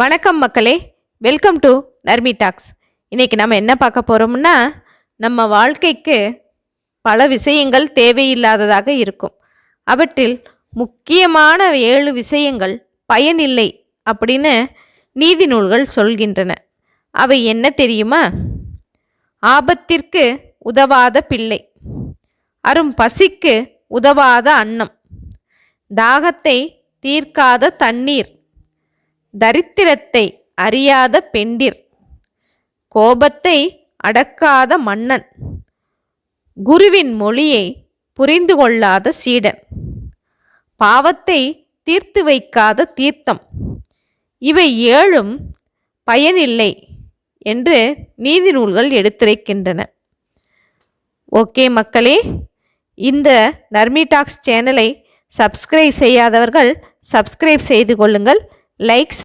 வணக்கம் மக்களே, welcome to Narmi tax. இன்றைக்கி நம்ம என்ன பார்க்க போகிறோம்னா, நம்ம வாழ்க்கைக்கு பல விஷயங்கள் தேவையில்லாததாக இருக்கும். அவற்றில் முக்கியமான 7 விஷயங்கள் பயனில்லை அப்படின்னு நீதி நூல்கள் சொல்கின்றன. அவை என்ன தெரியுமா? ஆபத்திற்கு உதவாத பிள்ளை, அரும் பசிக்கு உதவாத அன்னம், தாகத்தை தீர்க்காத தண்ணீர், தரித்திரத்தை அறியாத பெண்டிர், கோபத்தை அடக்காத மன்னன், குருவின் மொழியை புரிந்து கொள்ளாத சீடன், பாவத்தை தீர்த்து வைக்காத தீர்த்தம். இவை 7ம் பயனில்லை என்று நீதி நூல்கள் எடுத்துரைக்கின்றன. ஓகே மக்களே, இந்த நர்மி டாக்ஸ் சேனலை சப்ஸ்கிரைப் செய்யாதவர்கள் சப்ஸ்கிரைப் செய்து கொள்ளுங்கள். லைக்ஸ்